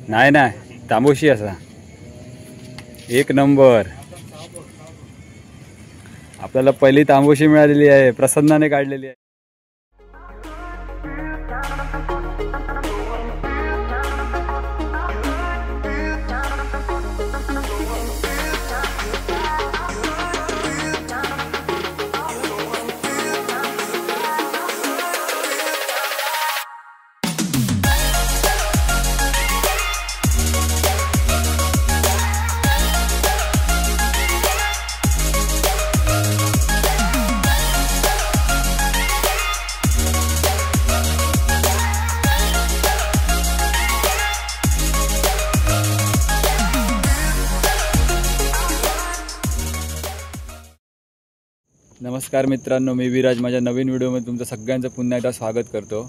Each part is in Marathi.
नाही नाही तांबोशी असा एक नंबर. आपल्याला पहिली तांबोशी मिळालेली आहे, प्रसन्नाने काढलेली आहे. नमस्कार मित्रांनो, मी विराज माझ्या नवीन व्हिडिओमध्ये तुमचं सगळ्यांचं पुन्हा एकदा स्वागत करतो.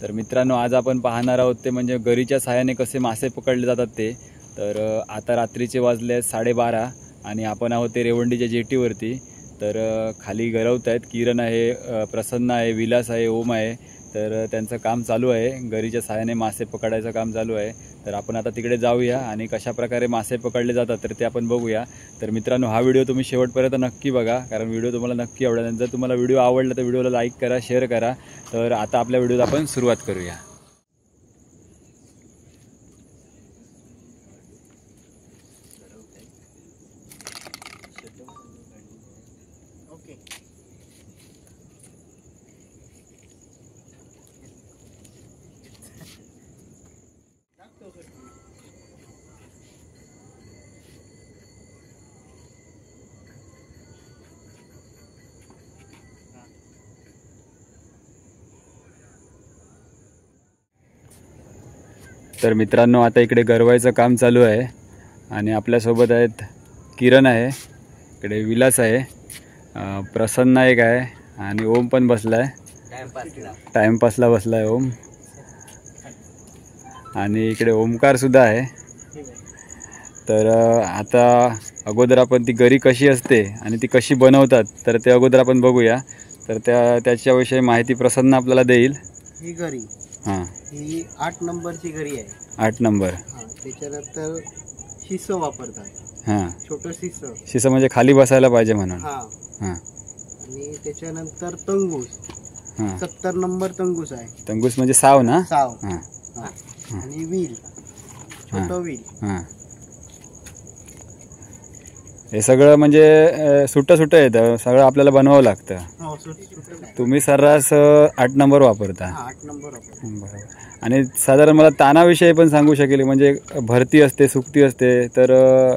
तर मित्रांनो, आज आपण पाहणार आहोत ते म्हणजे गरीच्या साहाय्याने कसे मासे पकडले जातात ते. तर आता रात्रीचे वाजले 12:30 आणि आपण आहोत ते रेवंडीच्या जेटीवरती. तर खाली गरवत आहेत, किरण आहे, प्रसन्न आहे, विलास आहे, ओम आहे. तर त्यांचं काम चालू आहे, गरीच्या साहाय्याने मासे पकडायचं काम चालू आहे. तर आपण आता तिकडे जाऊया आणि कशा प्रकारे मासे पकडले जातात तर ते आपण बघूया. तर मित्रांनो, हा व्हिडिओ तुम्ही शेवटपर्यंत नक्की बघा, कारण व्हिडिओ तुम्हाला नक्की आवडेल. जर तुम्हाला व्हिडिओ आवडला तर व्हिडिओला लाईक करा, शेअर करा. तर आता आपल्या व्हिडिओत आपण सुरुवात करूया. तर मित्रांनो, आता इकडे गरवायचं काम चालू आहे आणि आपल्यासोबत आहेत किरण आहे, इकडे विलास आहे, प्रसन्न एक आहे आणि ओम पण बसला आहे, टाइमपासला बसला आहे ओम. आणि इकडे ओमकारसुद्धा आहे. तर आता अगोदर आपण ती गरी कशी असते आणि ती कशी बनवतात तर ते अगोदर आपण बघूया. तर त्याच्याविषयी माहिती प्रसन्न आपल्याला देईल. ही गरी ही 8 नंबरची गरी आहे. 8 नंबर. त्याच्यानंतर शिसं वापरतात. छोटं शिसं म्हणजे खाली बसायला पाहिजे म्हणून. आणि त्याच्यानंतर तंगूस. 70 नंबर तंगूस आहे. तंगूस म्हणजे साव ना. साव. आणि व्हील, छोटं व्हील. हे सगळं म्हणजे सुट्ट येतं, सगळं आपल्याला बनवावं लागतं. तुम्ही सर्रास 8 नंबर वापरता. 8 नंबर बरोबर. आणि साधारण मला तानाविषयी पण सांगू शकेल, म्हणजे भरती असते, सुकती असते, तर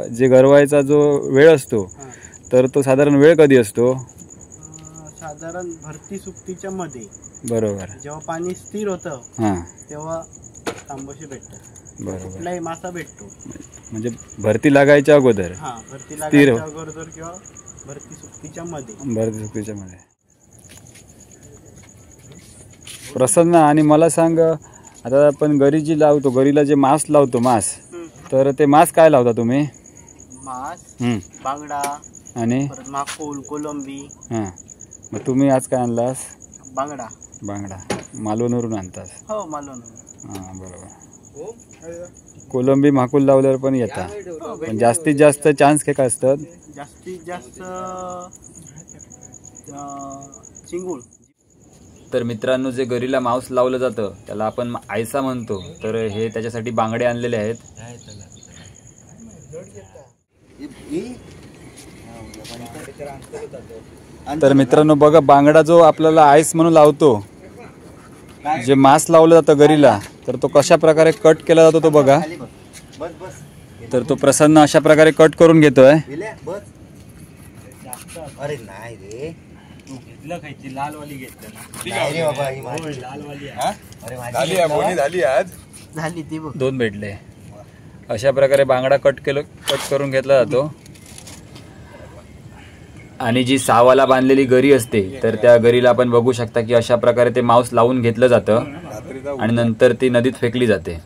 जे गरवायचा जो वेळ असतो तर तो साधारण वेळ कधी असतो? साधारण भरती सुकतीच्या मध्ये. बरोबर. जेव्हा पाणी स्थिर होतं तेव्हा तांबोशी भेटतात. बरोबर. कुठलाही मासा भेटतो. म्हणजे भरती लागायच्या अगोदर. भरती लागायच्या अगोदर किंवा भरती सुकतीच्या मध्ये. भरती सुकतीच्या मध्ये. प्रसन्न, आणि मला सांग, आता आपण गरी जी लावतो, गरीला जे मांस लावतो, मांस, तर ते मांस काय लावता तुम्ही? मांस, बांगडा आणि माकुल, कोलंबी. मग तुम्ही आज काय आणलास? बांगडा. बांगडा मालवणवरून आणतास? हो, मालवण. बरोबर. कोलंबी माकुल लावल्यावर पण येतात, पण जास्तीत जास्त चान्स काय असतात? जास्तीत जास्त चिंगूळ. तर मित्रांनो, जे गरीला मांस लावलं जातं त्याला आपण आयसा म्हणतो. तर हे त्याच्यासाठी बांगडे आणलेले आहेत. तर मित्रांनो बघा, बांगडा जो आपल्याला आईस म्हणून लावतो, जे मांस लावलं जातं गरीला, तर तो कशा प्रकारे कट केला जातो तो बघा. तर तो प्रसन्न अशा प्रकारे कट करून घेतोय. अरे नाही रे, तू घेतलं खायची लालवाली घेतलं झाली ती 2 भेटले. अशा प्रकारे बांगडा कट करून घेतला जातो. आणि जी सावाला बांधलेली गरी असते तर त्या गरीला आपण बघू शकता की अशा प्रकारे ते मांस लावून घेतलं जातं आणि नंतर ती नदीत फेकली जाते.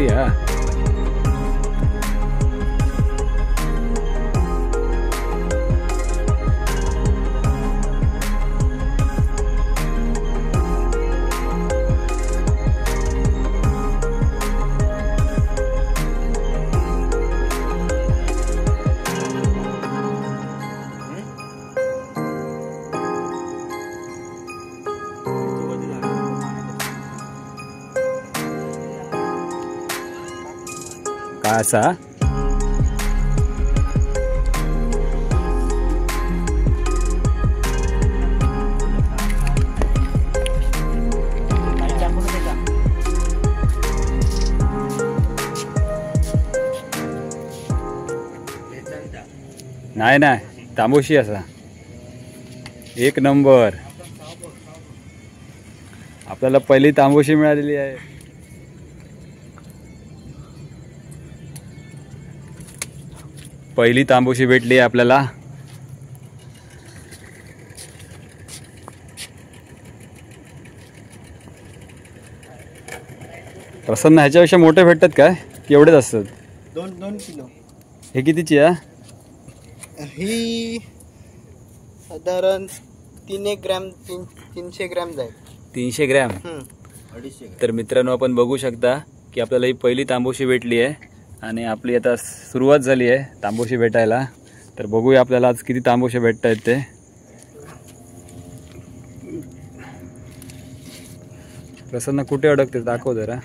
दुसरी हा. का असा नाही नाही तांबूशी असा एक नंबर. आपल्याला पहिली तांबूशी मिळालेली आहे. पहिली तांबूशी भेटली आहे आपल्याला. प्रसन्न ह्याच्यापेक्षा मोठे भेटतात काय की एवढेच असतात? 2 किलो. हे कितीची आहे? ही साधारण 300 ग्रॅम 300 ग्रॅम जाईल. 300 ग्रॅम. 250. तर मित्रांनो आपण बघू शकता की आपल्याला ही पहिली तांबूशी भेटली आहे आणि आपली आता सुरुवात झाली आहे तांबूशी भेटायला. तर बघूया आपल्याला आज किती तांबूशी भेटत आहेत ते. प्रसन्न कुठे अडकते दाखव जरा.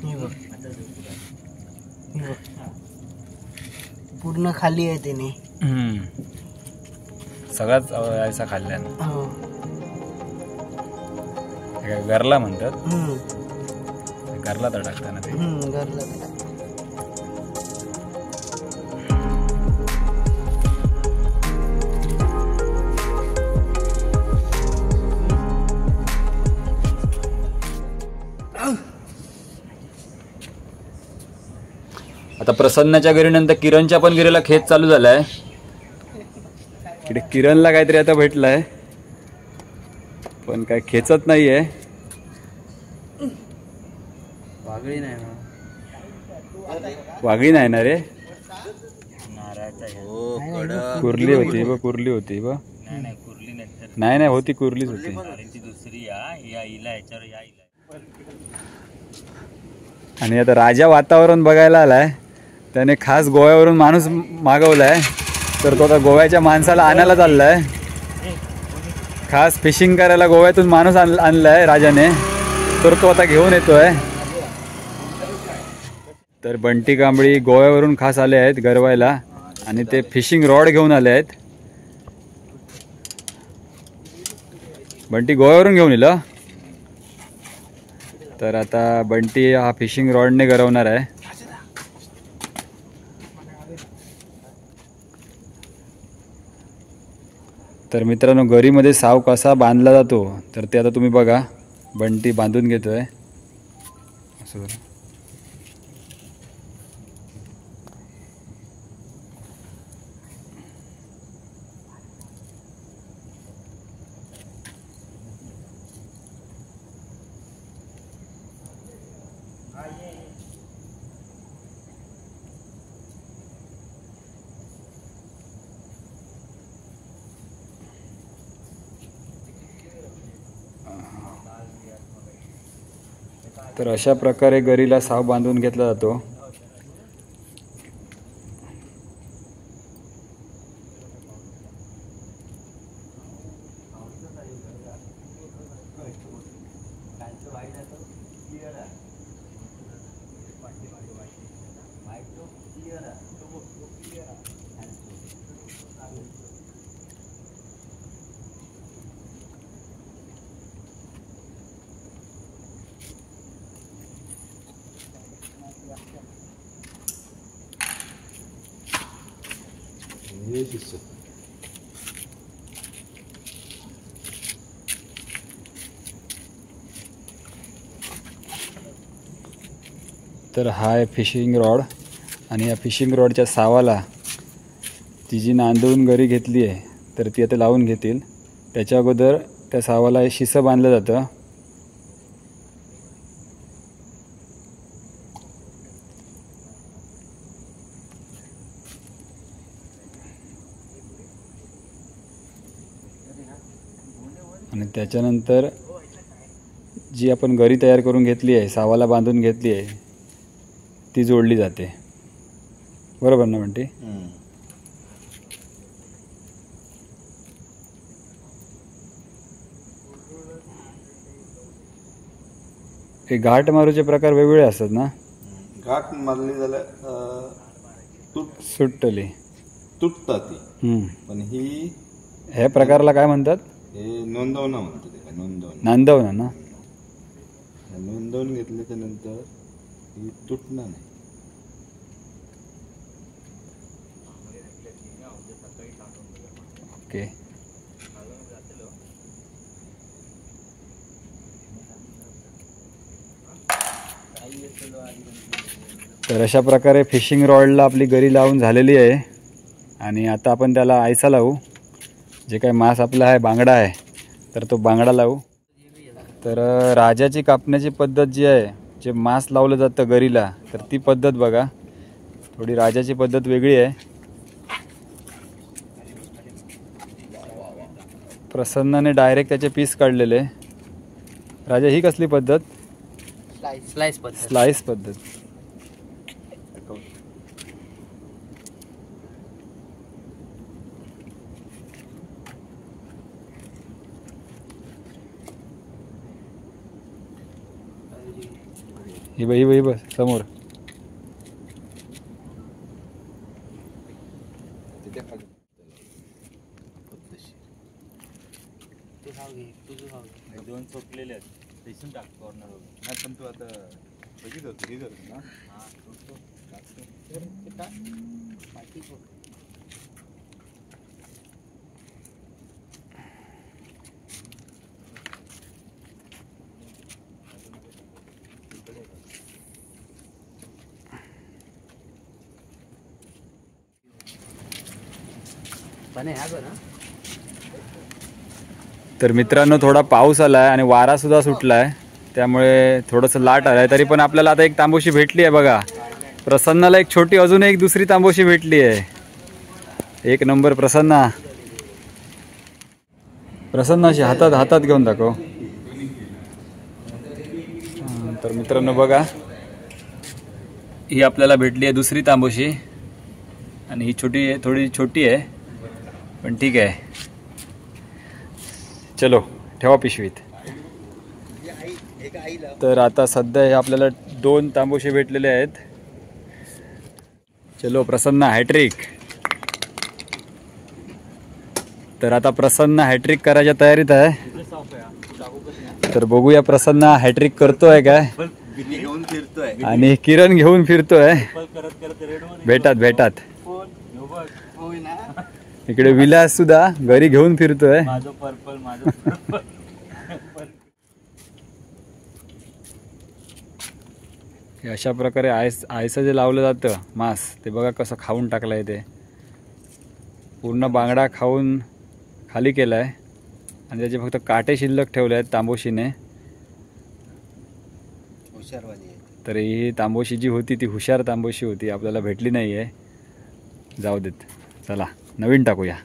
पूर्ण खाली आहे त्याने. सगळाच ऐसा खाल्ल्या गरला म्हणतात. गरला अडकताना ते. आता प्रसन्नाच्या घरी नंतर किरणच्या पण घरीला खेच चालू झालाय. इकडे किरणला काहीतरी आता भेटलाय पण काय खेचत नाहीये. वागळी नाही वाघी नाही ना रे. कुर्ली होती ब कुर्ली होती ब. नाही नाही होती कुर्लीच होती. आणि आता राजा वातावरण बघायला आलाय. त्याने खास गोव्यावरून माणूस मागवलाय. तर तो आता गोव्याच्या माणसाला आणायला चाललाय. खास फिशिंग करायला गोव्यातून माणूस आणलाय राजाने. तर तो आता घेऊन येतोय. तर बंटी कांबळी गोव्यावरून खास आले आहेत गरवायला आणि ते फिशिंग रॉड घेऊन आले आहेत. बंटी गोव्यावरून घेऊन येलं. तर आता बंटी हा फिशिंग रॉडने गरवणार आहे. तर मित्रांनो गरीमध्ये साव कसा बांधला जातो तर ते आता तुम्ही बघा. बंटी बांधून घेतोय असं. तर अशा प्रकारे गरीला साव बांधून घेतला जातो. तर हा आहे फिशिंग रॉड आणि या फिशिंग रॉडच्या सावाला ती जी नांदवून गरी घेतली आहे तर ती आता लावून घेतील. त्याच्या अगोदर त्या सावाला हे शिसं बांधलं जातं. आणि त्याच्यानंतर जी आपण गरी तयार करून घेतली आहे, सावाला बांधून घेतली आहे, ती जोडली जाते. बरोबर ना म्हणते? हे घाट मारूचे प्रकार वेगवेगळे असतात ना? घाट मारली जाल्यार सुट्टली तुटता ती. पण ही ह्या प्रकारला काय म्हणतात? हे नोंदवणं म्हणतात त्याला, नोंदवणं. नांदवणं ना? नोंदवून घेतल्याच्या नंतर ही तुटणार नाही. ओके. तर अशा प्रकारे फिशिंग रॉडला आपली गरी लावून झालेली आहे आणि आता आपण त्याला आयसा लावू. जे काही मास आपला आहे, बांगडा आहे, तर तो बांगडा लावू. तर राजाची कापण्याची पद्धत जी आहे, जे मास लावलं जातं गरीला, तर ती पद्धत बघा. थोडी राजाची पद्धत वेगळी आहे. प्रसन्नाने डायरेक्ट त्याचे पीस काढलेले. राजा, ही कसली पद्धत? स्लाइस पद्धत. ही बस समोर. दोन चोपलेले आहेत, दिसून टाक कॉर्नर. पण तू आता बघित ना. तर मित्रांनो, थोडा पाऊस आलाय आणि वारा सुद्धा सुटलाय, त्यामुळे थोडंसं लाट आलाय. तरी पण आपल्याला आता एक तांबोशी भेटली आहे बघा. प्रसन्नाला एक छोटी अजून एक दुसरी तांबोशी भेटली आहे. एक नंबर प्रसन्ना. प्रसन्नाशी हातात घेऊन दाखव. तर मित्रांनो बघा, ही आपल्याला भेटली आहे दुसरी तांबोशी. आणि ही थोडी छोटी आहे, पण ठीक आहे. चलो, ठेवा पिशवीत. तर आता सध्या हे आपल्याला 2 तांबोशी भेटलेले आहेत. चलो प्रसन्ना, हॅट्रिक. तर आता प्रसन्ना हॅट्रिक करायच्या तयारीत आहे. तर बघूया प्रसन्ना हॅट्रिक करतोय काय. आणि किरण घेऊन फिरतोय. भेटात इकडे विलास सुद्धा घरी घेऊन फिरतोय. अशा प्रकारे आयसं जे लावलं जातं मांस, ते बघा कसं खाऊन टाकलंय. ते पूर्ण बांगडा खाऊन खाली केलाय आणि त्याचे फक्त काटे शिल्लक ठेवले आहेत तांबोशीने. तर ही तांबोशी जी होती ती हुशार तांबोशी होती, आपल्याला भेटली नाही आहे. जाऊ देत, चला नवीन टाकूया.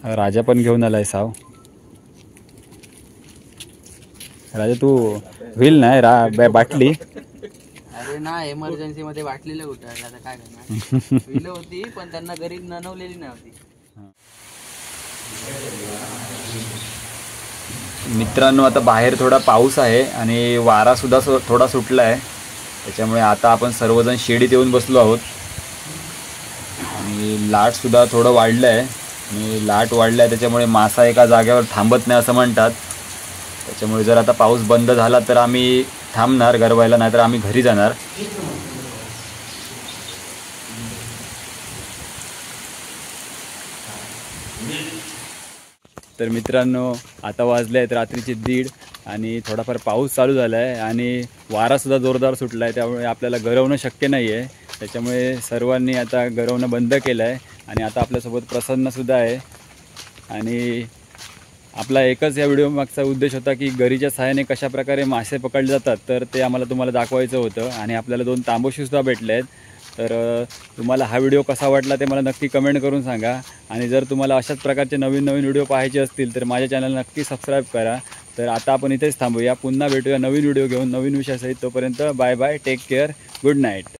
राजा पण घेऊन आलाय साव. राजा तू व्हील नाही बाटली. अरे ना, इमर्जन्सी मध्ये बाटलीला कुठं आता काय करणार. विलं होती पण त्यांना गरीब ननवलेली नव्हती. मित्रांनो, आता बाहेर थोडा पाऊस आहे आणि वारा सुद्धा थोडा सुटला आहे. त्याच्यामुळे आता आपण सर्वजण शेडीत येऊन बसलो आहोत. आणि लाट सुद्धा थोडं वाढलं आहे. आणि लाट वाढलं आहे त्याच्यामुळे मासा एका जागेवर थांबत नाही असं म्हणतात. त्याच्यामुळे जर आता पाऊस बंद झाला तर आम्ही थांबणार गरवायला, नाहीतर आम्ही घरी जाणार. तर मित्रांनो, आता वाजले आहेत रात्रीचे 1:30 आणि थोडाफार पाऊस चालू झाला आहे आणि वारासुद्धा जोरदार सुटला आहे. त्यामुळे आपल्याला गरवणं शक्य नाही आहे. त्याच्यामुळे सर्वांनी आता गरवणं बंद केलं आहे. आणि आता आपल्यासोबत प्रसन्नसुद्धा आहे आणि आपला एकच या व्हिडिओ मागचा उद्देश होता की गरीच्या सहाय्याने कशा प्रकारे मासे पकडले जातात तर ते आम्हाला तुम्हाला दाखवायचं होतं. आणि आपल्याला 2 तांबूसुद्धा भेटले आहेत. तर तुम्हाला हा व्हिडिओ कसा वाटला ते मला नक्की कमेंट करून सांगा. आणि जर तुम्हाला अशाच प्रकारचे नवीन नवीन व्हिडिओ पाहायचे असतील तर माझ्या चॅनलला नक्की सबस्क्राईब करा. तर आता आपण इथेच थांबूया. पुन्हा भेटूया नवीन व्हिडिओ घेऊन नवीन विषयासहित. तोपर्यंत bye bye, take care, good night.